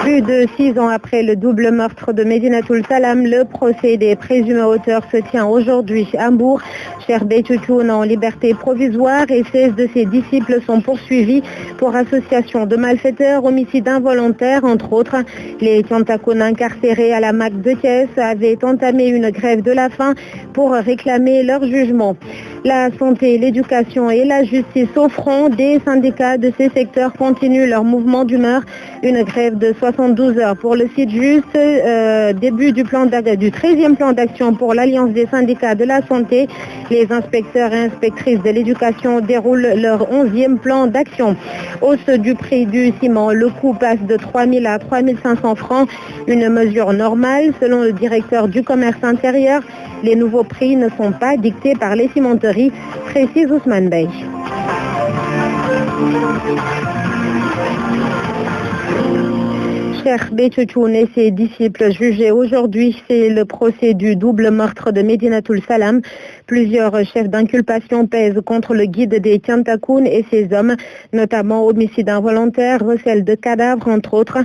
Plus de 6 ans après le double meurtre de Medinatoul Salam, le procès des présumés auteurs se tient aujourd'hui à Mbour. Cheikh Béthio Thioune en liberté provisoire et 16 de ses disciples sont poursuivis pour association de malfaiteurs, homicide involontaire, entre autres. Les Tiantakoun incarcérés à la MAC de Thiès avaient entamé une grève de la faim pour réclamer leur jugement. La santé, l'éducation et la justice au front, des syndicats de ces secteurs continuent leur mouvement d'humeur. Une grève de 72 heures pour le site juste, début du 13e plan d'action pour l'Alliance des syndicats de la santé. Les inspecteurs et inspectrices de l'éducation déroulent leur 11e plan d'action. Hausse du prix du ciment, le coût passe de 3 000 à 3 500 francs, une mesure normale selon le directeur du commerce intérieur. Les nouveaux prix ne sont pas dictés par les cimenteries, précise Ousmane Bey. Cheikh Béthio Thioune et ses disciples jugés aujourd'hui, c'est le procès du double meurtre de Medinatoul Salam. Plusieurs chefs d'inculpation pèsent contre le guide des Tiantakoun et ses hommes, notamment homicide involontaire, recel de cadavres, entre autres.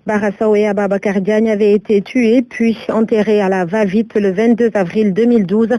Barassao et Ababakar Diagne avaient été tués puis enterrés à la va-vite le 22 avril 2012.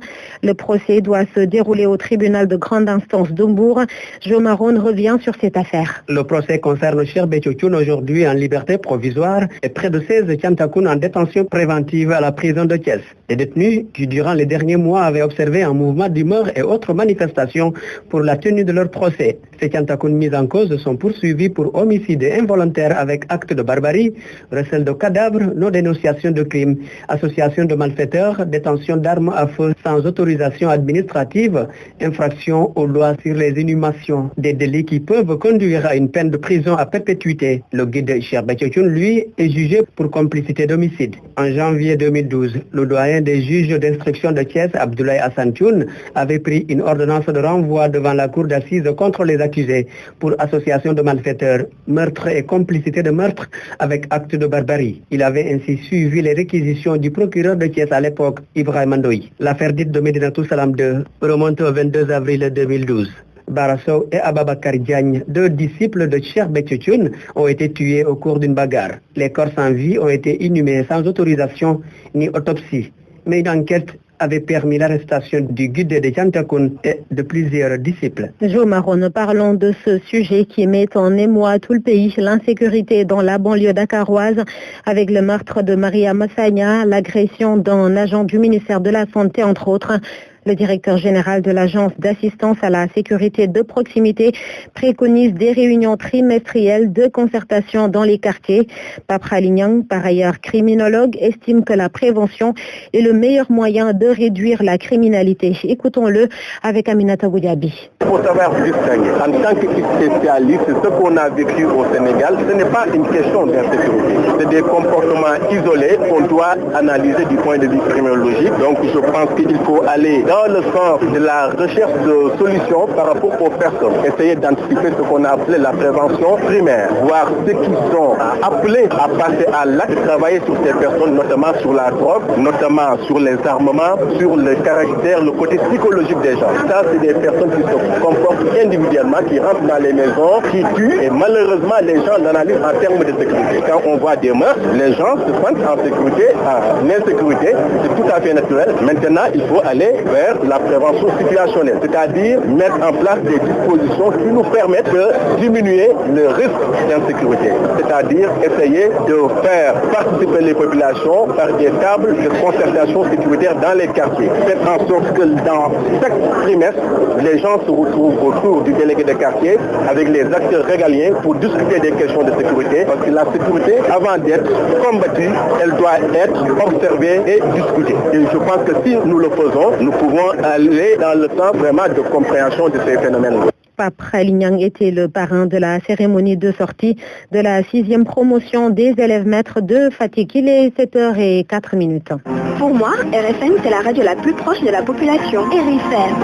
Le procès doit se dérouler au tribunal de grande instance d'Mbour. Jo Maroun revient sur cette affaire. Le procès concerne Cheikh Béthio Thioune aujourd'hui en liberté provisoire et près de 16 Tiantakoun en détention préventive à la prison de Thiès. Les détenus qui durant les derniers mois avaient observé un mouvement d'humeur et autres manifestations pour la tenue de leur procès. Ces Tiantakoun mis en cause sont poursuivis pour homicide involontaire avec acte de barbarie, recel de cadavres, non-dénonciation de crimes, association de malfaiteurs, détention d'armes à feu sans autorisation administrative, infraction aux lois sur les inhumations, des délits qui peuvent conduire à une peine de prison à perpétuité. Le guide Cheikh Béthio Thioune, lui, est jugé pour complicité d'homicide. En janvier 2012, le doyen des juges d'instruction de Thiès, Abdoulaye Hassan Thioune, avait pris une ordonnance de renvoi devant la cour d'assises contre les accusés pour association de malfaiteurs, meurtre et complicité de meurtre avec acte de barbarie. Il avait ainsi suivi les réquisitions du procureur de Thiès à l'époque, Ibrahim Ndoye. L'affaire dite de Medinatoul Salam 2 remonte au 22 avril 2012. Barassao et Ababakar Diagne, 2 disciples de Cheikh Béthio Thioune, ont été tués au cours d'une bagarre. Les corps sans vie ont été inhumés sans autorisation ni autopsie. Mais une enquête avait permis l'arrestation du guide de Tiantakoun et de plusieurs disciples. Jo Maroun, parlons de ce sujet qui met en émoi tout le pays, l'insécurité dans la banlieue dakaroise avec le meurtre de Maria Massagna, l'agression d'un agent du ministère de la Santé, entre autres. Le directeur général de l'Agence d'assistance à la sécurité de proximité préconise des réunions trimestrielles de concertation dans les quartiers. Papra Lignang, par ailleurs criminologue, estime que la prévention est le meilleur moyen de réduire la criminalité. Écoutons-le avec Aminata Goudiaby. Il faut savoir distinguer. En tant que spécialiste, ce qu'on a vécu au Sénégal, ce n'est pas une question d'insécurité. C'est des comportements isolés qu'on doit analyser du point de vue criminologique. Donc je pense qu'il faut aller dans le sens de la recherche de solutions par rapport aux personnes. Essayer d'anticiper ce qu'on a appelé la prévention primaire. Voir ceux qui sont appelés à passer à l'acte, travailler sur ces personnes, notamment sur la drogue, notamment sur les armements, sur le caractère, le côté psychologique des gens. Ça, c'est des personnes qui se comportent individuellement, qui rentrent dans les maisons, qui tuent, et malheureusement, les gens l'analysent en termes de sécurité. Quand on voit des meurtres, les gens se sentent en sécurité, en insécurité, c'est tout à fait naturel. Maintenant, il faut aller vers la prévention situationnelle, c'est-à-dire mettre en place des dispositions qui nous permettent de diminuer le risque d'insécurité, c'est-à-dire essayer de faire participer les populations par des tables de concertation sécuritaire dans les quartiers. Faire en sorte que dans chaque trimestre, les gens se retrouvent autour du délégué de quartier avec les acteurs régaliens pour discuter des questions de sécurité, parce que la sécurité, avant d'être combattue, elle doit être observée et discutée. Et je pense que si nous le faisons, nous pouvons aller dans le sens vraiment de compréhension de ces phénomènes. Papra Lignang était le parrain de la cérémonie de sortie de la 6e promotion des élèves maîtres de Fatick. Il est 7h04. Pour moi, RFM, c'est la radio la plus proche de la population. RFM,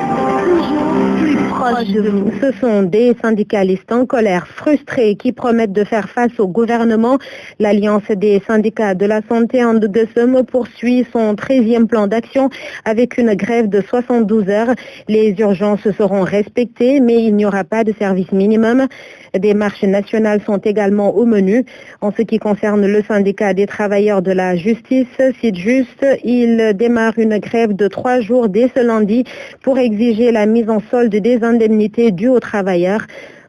plus proche de vous. Ce sont des syndicalistes en colère, frustrés, qui promettent de faire face au gouvernement. L'Alliance des syndicats de la santé en Ndugesem poursuit son 13e plan d'action avec une grève de 72 heures. Les urgences seront respectées, mais il n'y n'y aura pas de service minimum. Des marches nationales sont également au menu. En ce qui concerne le syndicat des travailleurs de la justice, SYTJUST, il démarre une grève de 3 jours dès ce lundi pour exiger la mise en solde des indemnités dues aux travailleurs.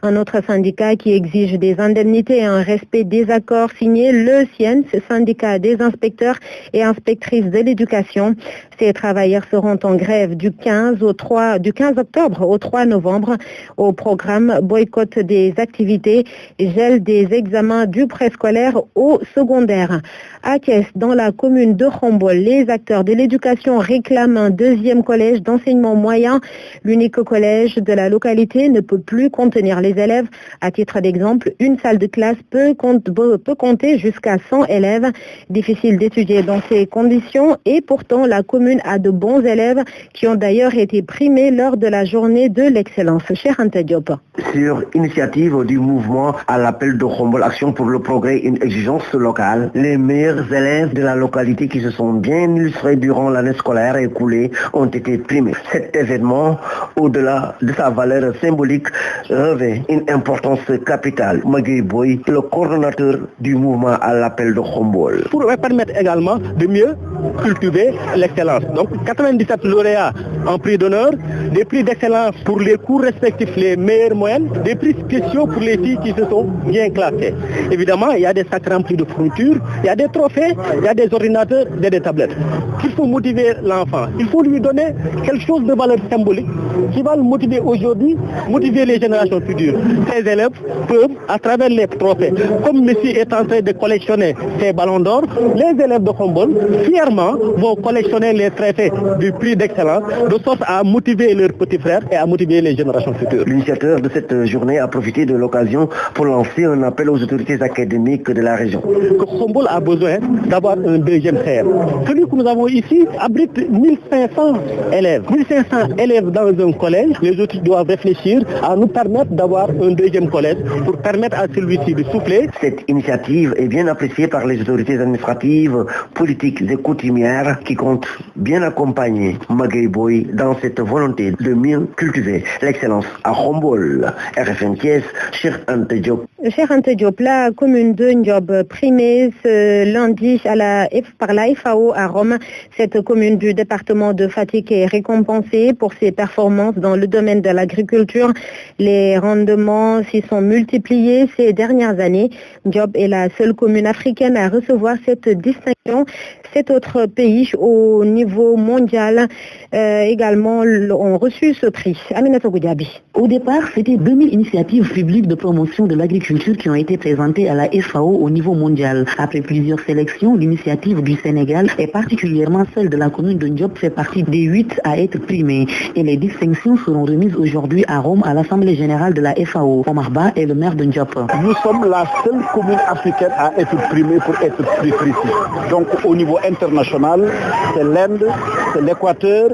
Un autre syndicat qui exige des indemnités et un respect des accords signés, le SIENS, syndicat des inspecteurs et inspectrices de l'éducation. Ces travailleurs seront en grève du 15 octobre au 3 novembre. Au programme, boycott des activités, gel des examens du préscolaire au secondaire. À Thiès, dans la commune de Khombole, les acteurs de l'éducation réclament un deuxième collège d'enseignement moyen. L'unique collège de la localité ne peut plus contenir les élèves. À titre d'exemple, une salle de classe peut compter jusqu'à 100 élèves. Difficile d'étudier dans ces conditions et pourtant la commune a de bons élèves qui ont d'ailleurs été primés lors de la journée de l'excellence. Cher Anta Diop. Sur initiative du mouvement à l'appel de Khombole Action pour le progrès, une exigence locale, les meilleurs élèves de la localité qui se sont bien illustrés durant l'année scolaire écoulée ont été primés. Cet événement, au-delà de sa valeur symbolique, revêt une importance capitale. Magui Boy, le coordonnateur du mouvement à l'appel de Khombole. Pour permettre également de mieux cultiver l'excellence. Donc 97 lauréats en prix d'honneur, des prix d'excellence pour les cours respectifs, les meilleures moyennes, des prix spéciaux pour les filles qui se sont bien classées. Évidemment, il y a des sacs remplis de fournitures, il y a des trophées, il y a des ordinateurs et des tablettes. Il faut motiver l'enfant, il faut lui donner quelque chose de valeur symbolique qui va le motiver aujourd'hui, motiver les générations futures. Ces élèves peuvent, à travers les trophées, comme Messi est en train de collectionner ses ballons d'or, les élèves de Khombole, fièrement, vont collectionner les trophées du prix d'excellence, de sorte à motiver leurs petits frères et à motiver les générations futures. L'initiateur de cette journée a profité de l'occasion pour lancer un appel aux autorités académiques de la région. Que Khombole a besoin d'avoir un deuxième frère. Celui que nous avons ici abrite 1500 élèves. 1500 élèves dans un collège. Les autres doivent réfléchir à nous permettre d'avoir un deuxième collège pour permettre à celui-ci de souffler. Cette initiative est bien appréciée par les autorités administratives, politiques et coutumières qui comptent bien accompagner Magui Boy dans cette volonté de mieux cultiver l'excellence à Khombole. RFM Thiès, Cheikh Anta Diop. Cheikh Anta Diop, la commune de Ndiob primée ce lundi par la FAO à Rome. Cette commune du département de Fatick est récompensée pour ses performances dans le domaine de l'agriculture. Les rendements s'y sont multipliés ces dernières années. Ndiob est la seule commune africaine à recevoir cette distinction. 7 autres pays au niveau mondial également ont reçu ce prix. Aminata Goudiaby. Au départ, c'était 2000 initiatives publiques de promotion de l'agriculture qui ont été présentées à la FAO au niveau mondial. Après plusieurs sélections, l'initiative du Sénégal et particulièrement celle de la commune de Ndiob fait partie des 8 à être primées. Et les distinctions seront remises aujourd'hui à Rome à l'Assemblée générale de la FAO. Omar Ba est le maire de Ndiob. Nous sommes la seule commune africaine à être primée pour être plus précis. Donc au niveau international, c'est l'Inde, c'est l'Équateur,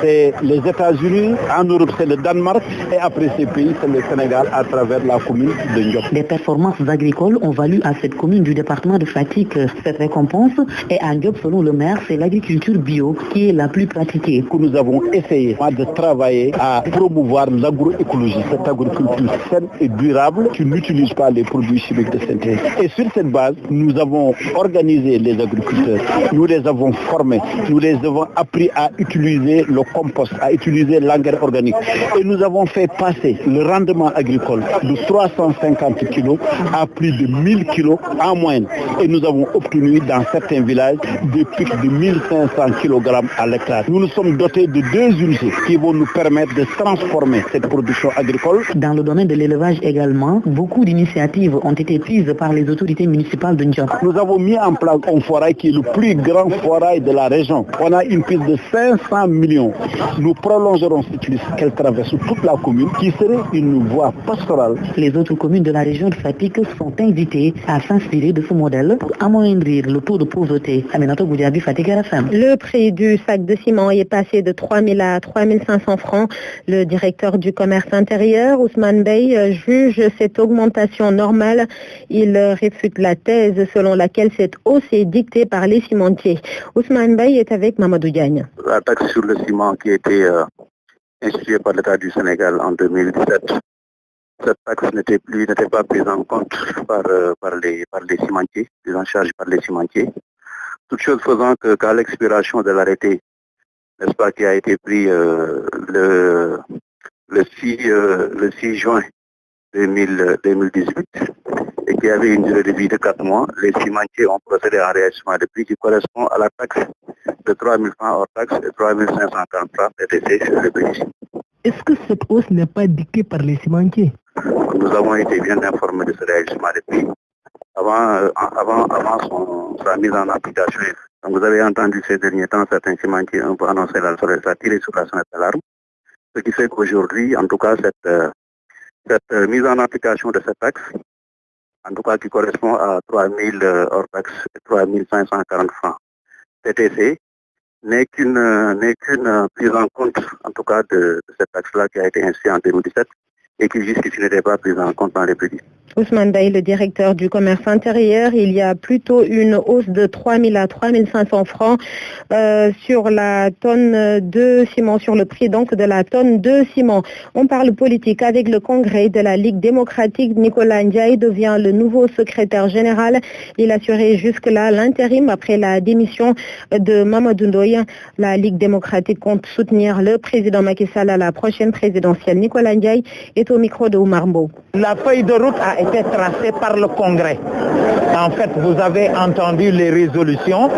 c'est les États-Unis, en Europe c'est le Danemark et après ces pays c'est le Sénégal à travers la commune de Ndiob. Les performances agricoles ont valu à cette commune du département de Fatick cette récompense et à Ndiob, selon le maire, c'est l'agriculture bio qui est la plus pratiquée. Nous avons essayé de travailler à promouvoir l'agroécologie, cette agriculture saine et durable qui n'utilise pas les produits chimiques de synthèse. Et sur cette base, nous avons organisé les agriculteurs, nous les avons formés, nous les avons appris à utiliser le compost, à utiliser l'engrais organique. Et nous avons fait passer le rendement agricole de 350 kg à plus de 1000 kg en moyenne. Et nous avons obtenu dans certains villages des pics de 1500 kg à l'hectare. Nous nous sommes dotés de 2 unités qui vont nous permettre de transformer cette production agricole. Dans le domaine de l'élevage également, beaucoup d'initiatives ont été prises par les autorités municipales de Ndiob. Nous avons mis en place un forail qui est le plus grand forail de la région. On a une piste de 500 millions. Nous prolongerons cette liste qu'elle traverse toute la commune qui serait une voie pastorale. Les autres communes de la région de Fatick sont invitées à s'inspirer de ce modèle pour amoindrir le taux de pauvreté. Aminata Goudiaby, Fatick RFM. Le prix du sac de ciment est passé de 3 000 à 3 500 francs. Le directeur du commerce intérieur, Ousmane Bey, juge cette augmentation normale. Il réfute la thèse selon laquelle cette hausse est dictée par les cimentiers. Ousmane Bey est avec Mamadou Diagne. La taxe sur le ciment qui a été instituée par l'État du Sénégal en 2017 cette taxe n'était pas prise en compte par les cimentiers, prise en charge par les cimentiers. Toute chose faisant qu'à l'expiration de l'arrêté, n'est-ce pas, qui a été pris le 6 juin 2018 et qui avait une durée de vie de 4 mois, les cimentiers ont procédé à un réajustement de prix qui correspond à la taxe de 3 000 francs hors taxe et 3 540 francs TTC sur le bénéfice. Est-ce que cette hausse n'est pas dictée par les cimentiers? Nous avons été bien informés de ce réajustement de prix avant sa mise en application. Donc vous avez entendu ces derniers temps certains cimentiers un peu annoncer ça tirer sur la sonnette d'alarme. Ce qui fait qu'aujourd'hui, en tout cas, cette mise en application de cette taxe, en tout cas qui correspond à 3 000 hors taxe et 3 540 francs TTC, n'est qu'une prise en compte, en tout cas, de cette taxe-là qui a été instituée en 2017 et qui jusqu'ici n'était pas prise en compte dans les prix. Ousmane Daye, le directeur du commerce intérieur, il y a plutôt une hausse de 3 000 à 3 500 francs sur la tonne de ciment, sur le prix donc de la tonne de ciment. On parle politique avec le congrès de la Ligue démocratique. Nicolas Ndiaye devient le nouveau secrétaire général. Il assurait jusque-là l'intérim après la démission de Mamadou Ndoye. La Ligue démocratique compte soutenir le président Macky Sall à la prochaine présidentielle. Nicolas Ndiaye est au micro de Oumar Mbow. La feuille de route a été tracée par le Congrès. En fait, vous avez entendu les résolutions,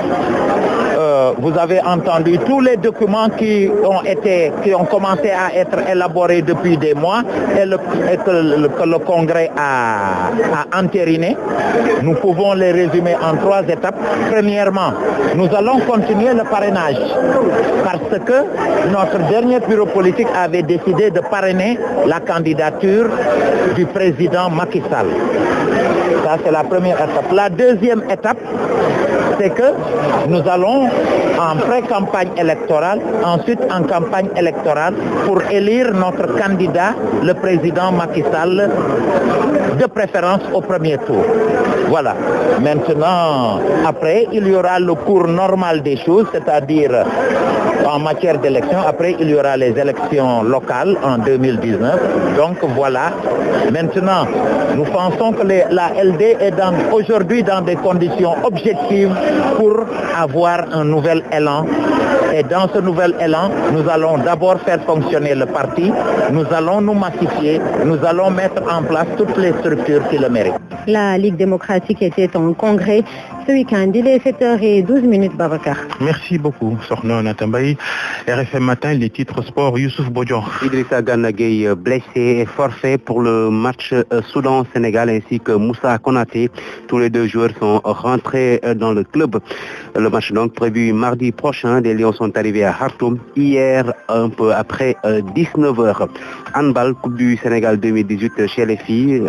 vous avez entendu tous les documents qui ont commencé à être élaborés depuis des mois et que le Congrès a entériné. Nous pouvons les résumer en 3 étapes. Premièrement, nous allons continuer le parrainage parce que notre dernier bureau politique avait décidé de parrainer la candidature du président Macky Sall. Ça, c'est la première étape. La deuxième étape, c'est que nous allons en pré-campagne électorale, ensuite en campagne électorale, pour élire notre candidat, le président Macky Sall, de préférence au premier tour. Voilà. Maintenant, après, il y aura le cours normal des choses, c'est-à-dire en matière d'élection. Après, il y aura les élections locales en 2019. Donc voilà. Maintenant, nous pensons que la LD est aujourd'hui dans des conditions objectives pour avoir un nouvel élan. Et dans ce nouvel élan, nous allons d'abord faire fonctionner le parti, nous allons nous massifier, nous allons mettre en place toutes les structures qui le méritent. La Ligue démocratique était en congrès ce week-end. Il est 7h12, Babacar. Merci beaucoup, Sorno Natambaï. RFM Matin, les titres sport, Youssouf Bodjon. Idrissa Gana Gueye blessé et forfait pour le match Soudan-Sénégal ainsi que Moussa Konaté. Tous les 2 joueurs sont rentrés dans le club. Le match donc prévu mardi prochain. Les Lions sont arrivés à Khartoum hier un peu après 19h. Handball, Coupe du Sénégal 2018 chez les filles.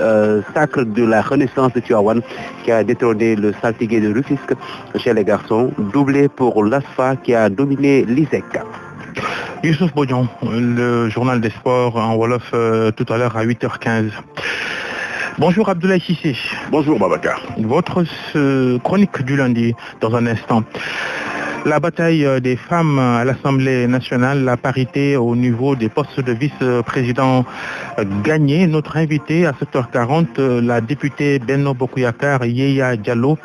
Sacre de la Renaissance de Tivaouane qui a détrôné le Saltigué de Rufisque. Chez les garçons, doublé pour l'ASFA qui a dominé l'ISEC. Youssouf Bodjon, le journal des sports en Wolof tout à l'heure à 8h15. Bonjour Abdoulaye Sissé. Bonjour Babacar. Votre chronique du lundi dans un instant. La bataille des femmes à l'Assemblée nationale, la parité au niveau des postes de vice-président gagnée. Notre invité à 7h40, la députée Benno Bokuyakar Yeya Diallo,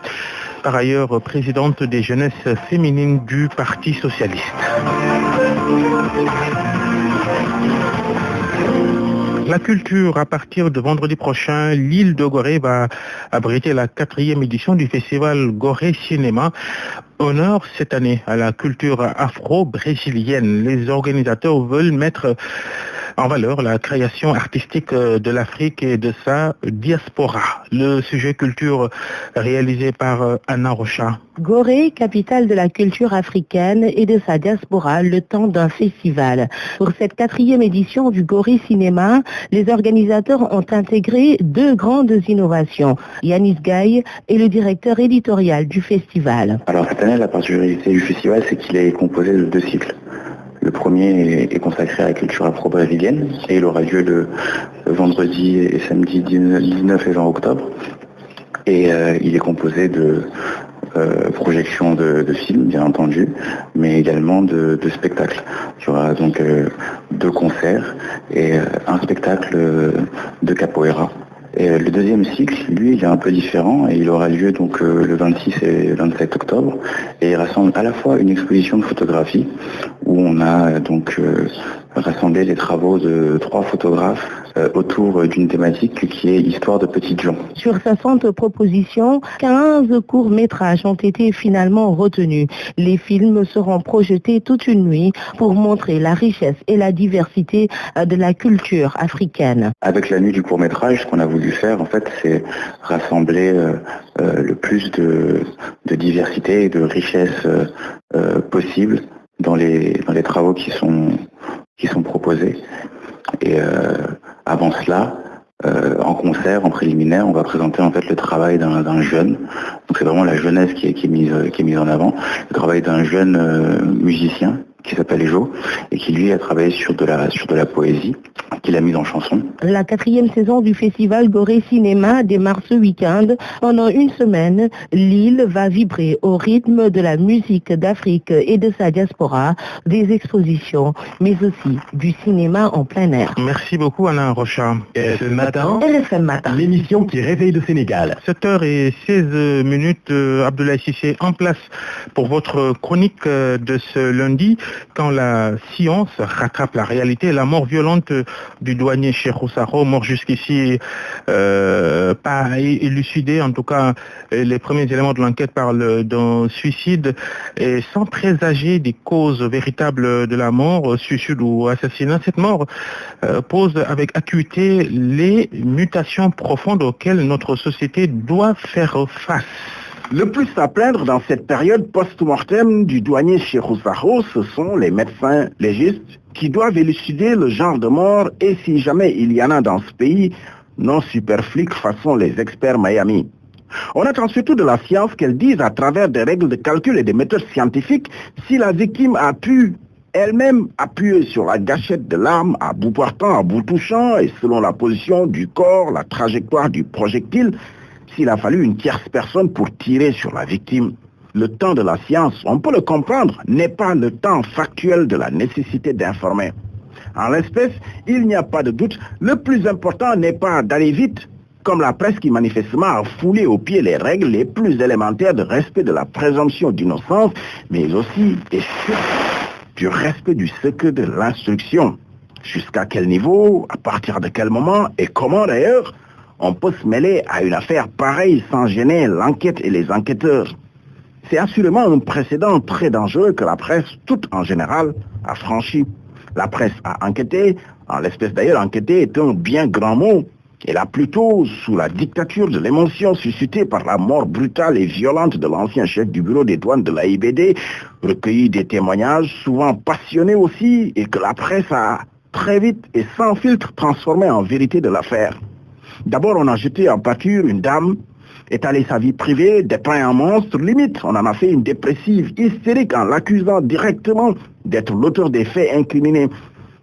par ailleurs présidente des jeunesses féminines du Parti socialiste. La culture, à partir de vendredi prochain, l'île de Gorée va abriter la 4e édition du festival Gorée Cinéma. Honneur cette année à la culture afro-brésilienne. Les organisateurs veulent mettre en valeur la création artistique de l'Afrique et de sa diaspora. Le sujet culture réalisé par Anna Rocha. Gorée, capitale de la culture africaine et de sa diaspora, le temps d'un festival. Pour cette 4e édition du Gorée Cinéma, les organisateurs ont intégré 2 grandes innovations. Yanis Gaye est le directeur éditorial du festival. Alors cette année, la particularité du festival, c'est qu'il est composé de 2 cycles. Le premier est consacré à la culture afro-brésilienne et il aura lieu le vendredi et samedi 19 et 20 octobre. Et il est composé de projection de films, bien entendu, mais également de spectacles. Il y aura donc 2 concerts et un spectacle de capoeira. Et le deuxième cycle, lui, il est un peu différent et il aura lieu donc le 26 et 27 octobre. Et il rassemble à la fois une exposition de photographie où on a donc rassemblé les travaux de 3 photographes autour d'une thématique qui est Histoire de petites gens. Sur 60 propositions, 15 courts-métrages ont été finalement retenus. Les films seront projetés toute une nuit pour montrer la richesse et la diversité de la culture africaine. Avec la nuit du court-métrage, ce qu'on a voulu faire, en fait, c'est rassembler le plus de diversité et de richesse possible dans les travaux qui sont proposés. Et avant cela, en concert, en préliminaire, on va présenter en fait le travail d'un jeune. Donc c'est vraiment la jeunesse qui est mise en avant. Le travail d'un jeune musicien qui s'appelle Ejo et qui lui a travaillé sur de la poésie, qu'il a mise en chanson. La 4e saison du festival Gorée Cinéma démarre ce week-end. Pendant une semaine, l'île va vibrer au rythme de la musique d'Afrique et de sa diaspora, des expositions, mais aussi du cinéma en plein air. Merci beaucoup Alain Rocha. Et ce matin, RFM Matin, l'émission qui réveille le Sénégal. 7h16, Abdoulaye Cissé en place pour votre chronique de ce lundi. Quand la science rattrape la réalité, la mort violente du douanier Cheikhou Saro, mort jusqu'ici pas élucidée, en tout cas les premiers éléments de l'enquête parlent d'un suicide, et sans présager des causes véritables de la mort, suicide ou assassinat. Cette mort pose avec acuité les mutations profondes auxquelles notre société doit faire face. Le plus à plaindre dans cette période post-mortem du douanier Cheikhou Saro, ce sont les médecins légistes qui doivent élucider le genre de mort et si jamais il y en a dans ce pays, non superfliques façon les experts Miami. On attend surtout de la science qu'elle dise à travers des règles de calcul et des méthodes scientifiques si la victime a pu elle-même appuyer sur la gâchette de l'arme à bout portant, à bout touchant et selon la position du corps, la trajectoire du projectile, s'il a fallu une tierce personne pour tirer sur la victime. Le temps de la science, on peut le comprendre, n'est pas le temps factuel de la nécessité d'informer. En l'espèce, il n'y a pas de doute, le plus important n'est pas d'aller vite, comme la presse qui manifestement a foulé aux pieds les règles les plus élémentaires de respect de la présomption d'innocence, mais aussi et surtout du respect du secret de l'instruction. Jusqu'à quel niveau, à partir de quel moment et comment d'ailleurs, on peut se mêler à une affaire pareille sans gêner l'enquête et les enquêteurs. C'est assurément un précédent très dangereux que la presse, toute en général, a franchi. La presse a enquêté, en l'espèce d'ailleurs enquêter est un bien grand mot. Elle a plutôt, sous la dictature de l'émotion suscitée par la mort brutale et violente de l'ancien chef du bureau des douanes de l'AIBD, recueilli des témoignages, souvent passionnés aussi, et que la presse a très vite et sans filtre transformé en vérité de l'affaire. D'abord, on a jeté en pâture une dame, étalé sa vie privée, dépeint un monstre, limite, on en a fait une dépressive hystérique en l'accusant directement d'être l'auteur des faits incriminés,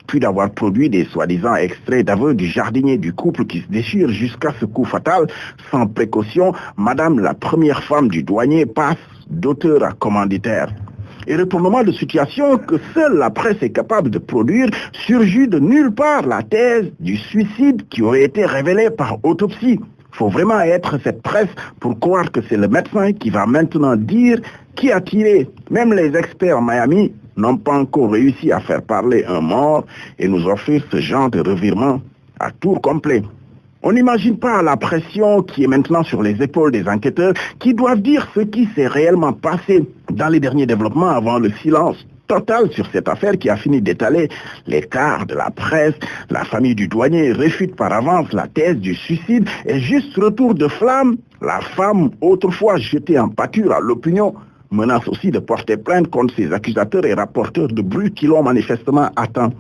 puis d'avoir produit des soi-disant extraits d'aveux du jardinier du couple qui se déchire jusqu'à ce coup fatal. Sans précaution, madame la première femme du douanier passe d'auteur à commanditaire. Et retournement de situation que seule la presse est capable de produire, surgit de nulle part la thèse du suicide qui aurait été révélée par autopsie. Il faut vraiment être cette presse pour croire que c'est le médecin qui va maintenant dire qui a tiré. Même les experts Miami n'ont pas encore réussi à faire parler un mort et nous offrir ce genre de revirement à tour complet. On n'imagine pas la pression qui est maintenant sur les épaules des enquêteurs qui doivent dire ce qui s'est réellement passé dans les derniers développements avant le silence total sur cette affaire qui a fini d'étaler l'écart de la presse. La famille du douanier réfute par avance la thèse du suicide et juste retour de flamme, la femme autrefois jetée en pâture à l'opinion menace aussi de porter plainte contre ses accusateurs et rapporteurs de bruit qui l'ont manifestement atteint.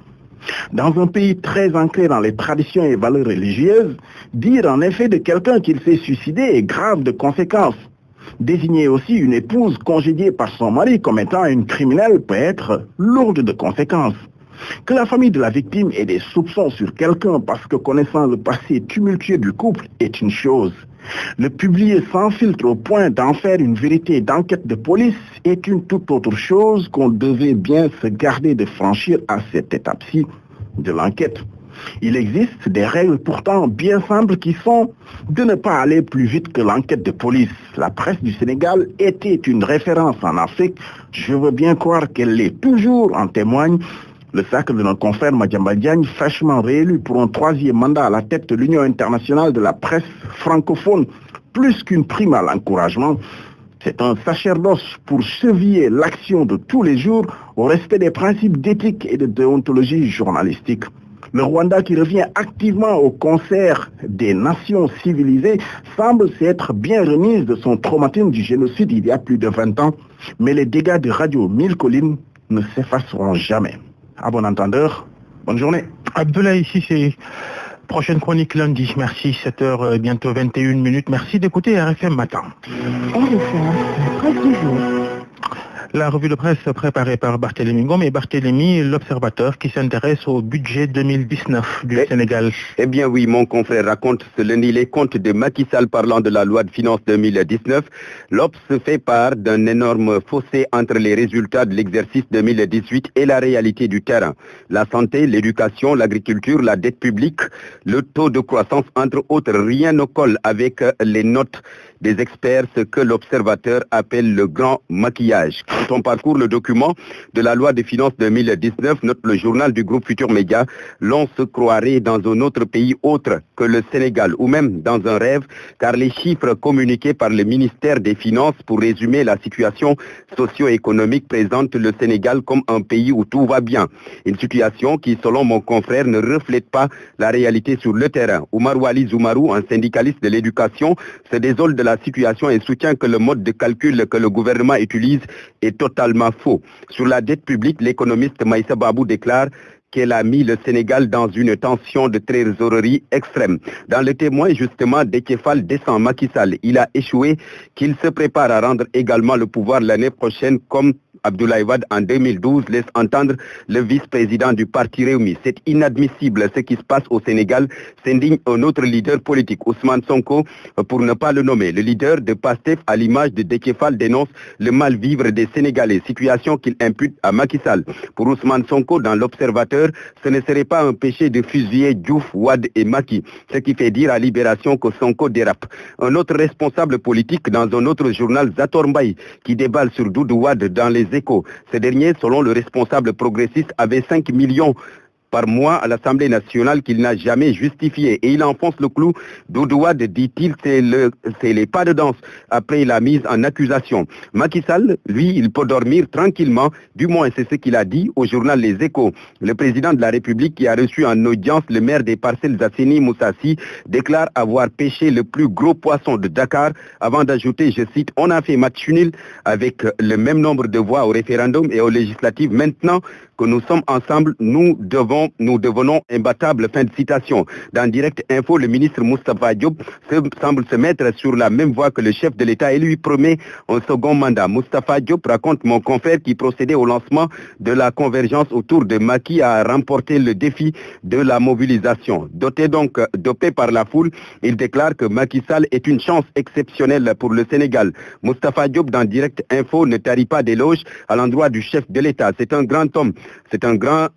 Dans un pays très ancré dans les traditions et valeurs religieuses, dire en effet de quelqu'un qu'il s'est suicidé est grave de conséquences. Désigner aussi une épouse congédiée par son mari comme étant une criminelle peut être lourde de conséquences. Que la famille de la victime ait des soupçons sur quelqu'un parce que connaissant le passé tumultueux du couple est une chose. Le publier sans filtre au point d'en faire une vérité d'enquête de police est une toute autre chose qu'on devait bien se garder de franchir à cette étape-ci de l'enquête. Il existe des règles pourtant bien simples qui sont de ne pas aller plus vite que l'enquête de police. La presse du Sénégal était une référence en Afrique. Je veux bien croire qu'elle l'est toujours, en témoigne le sacre de notre confrère Madiambal Diagne, fraîchement réélu pour un 3e mandat à la tête de l'Union internationale de la presse francophone. Plus qu'une prime à l'encouragement, c'est un sacerdoce pour cheviller l'action de tous les jours au respect des principes d'éthique et de déontologie journalistique. Le Rwanda, qui revient activement au concert des nations civilisées, semble s'être bien remise de son traumatisme du génocide il y a plus de 20 ans. Mais les dégâts de Radio 1000 Collines ne s'effaceront jamais. À bon entendeur, bonne journée. Abdoulaye Cissé, prochaine chronique lundi. Merci, 7h, bientôt 21 minutes. Merci d'écouter RFM Matin. RFM, presse du jour. La revue de presse préparée par Barthélémy Ngom et Barthélémy, l'observateur qui s'intéresse au budget 2019 du Sénégal. Eh bien oui, mon confrère raconte ce lundi les comptes de Macky Sall parlant de la loi de finances 2019. L'Obs fait part d'un énorme fossé entre les résultats de l'exercice 2018 et la réalité du terrain. La santé, l'éducation, l'agriculture, la dette publique, le taux de croissance, entre autres, rien ne colle avec les notes des experts, ce que l'observateur appelle le grand maquillage. Quand on parcourt le document de la loi des finances 2019, note le journal du groupe Futur Média, l'on se croirait dans un autre pays autre que le Sénégal, ou même dans un rêve, car les chiffres communiqués par le ministère des Finances pour résumer la situation socio-économique présentent le Sénégal comme un pays où tout va bien. Une situation qui, selon mon confrère, ne reflète pas la réalité sur le terrain. Oumar Wali Zoumarou, un syndicaliste de l'éducation, se désole de la situation et soutient que le mode de calcul que le gouvernement utilise est totalement faux. Sur la dette publique, l'économiste Maïssa Babou déclare qu'elle a mis le Sénégal dans une tension de trésorerie extrême. Dans le témoin, justement, Déthié Fall descend Macky Sall. Il a échoué, qu'il se prépare à rendre également le pouvoir l'année prochaine comme Abdoulaye Wade en 2012 laisse entendre le vice-président du parti Rewmi. C'est inadmissible ce qui se passe au Sénégal, s'indigne un autre leader politique, Ousmane Sonko, pour ne pas le nommer. Le leader de PASTEF, à l'image de Déthié Fall, dénonce le mal-vivre des Sénégalais, situation qu'il impute à Macky Sall. Pour Ousmane Sonko, dans l'Observateur, ce ne serait pas un péché de fusiller Diouf, Wade et Macky, ce qui fait dire à Libération que Sonko dérape. Un autre responsable politique dans un autre journal, Zator Mbaye, qui déballe sur Doudou Wade dans les Échos. Ce dernier, selon le responsable progressiste, avait 5 millions par mois à l'Assemblée nationale qu'il n'a jamais justifié. Et il enfonce le clou. Doudou Wade, dit-il, c'est les pas de danse après la mise en accusation. Macky Sall, lui, il peut dormir tranquillement. Du moins, c'est ce qu'il a dit au journal Les Échos. Le président de la République, qui a reçu en audience le maire des Parcelles Asseni, Moussassi, déclare avoir pêché le plus gros poisson de Dakar avant d'ajouter, je cite, on a fait match nul avec le même nombre de voix au référendum et aux législatives. Maintenant que nous sommes ensemble, nous devenons imbattables. Fin de citation. Dans Direct Info, le ministre Moustapha Diop semble se mettre sur la même voie que le chef de l'État et lui promet un second mandat. Moustapha Diop, raconte mon confrère, qui procédait au lancement de la convergence autour de Macky, a remporté le défi de la mobilisation. Dopé par la foule, il déclare que Macky Sall est une chance exceptionnelle pour le Sénégal. Moustapha Diop, dans Direct Info, ne tarit pas d'éloges à l'endroit du chef de l'État. C'est un grand homme. C'est un grand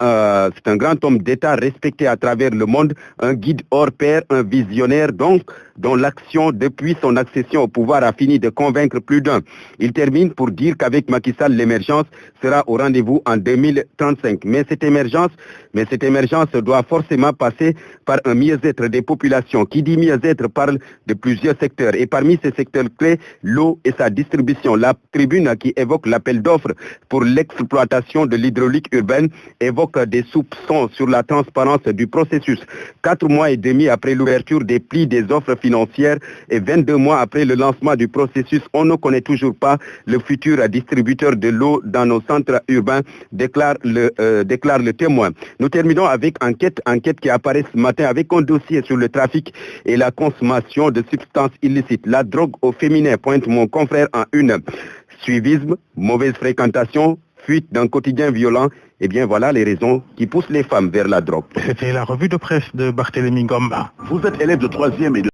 homme d'État respecté à travers le monde, un guide hors pair, un visionnaire donc, dont l'action depuis son accession au pouvoir a fini de convaincre plus d'un. Il termine pour dire qu'avec Macky Sall, l'émergence sera au rendez-vous en 2035. Mais cette émergence doit forcément passer par un mieux-être des populations. Qui dit mieux-être parle de plusieurs secteurs. Et parmi ces secteurs clés, l'eau et sa distribution. La tribune qui évoque l'appel d'offres pour l'exploitation de l'hydraulique urbaine évoque des soupçons sur la transparence du processus. 4 mois et demi après l'ouverture des plis des offres financières et 22 mois après le lancement du processus, on ne connaît toujours pas le futur distributeur de l'eau dans nos centres urbains, déclare le témoin. Nous terminons avec enquête qui apparaît ce matin avec un dossier sur le trafic et la consommation de substances illicites. La drogue au féminin, pointe mon confrère en une. Suivisme, mauvaise fréquentation, fuite d'un quotidien violent, eh bien voilà les raisons qui poussent les femmes vers la drogue. C'était la revue de presse de Barthélémy Ngom. Vous êtes élève de 3e et de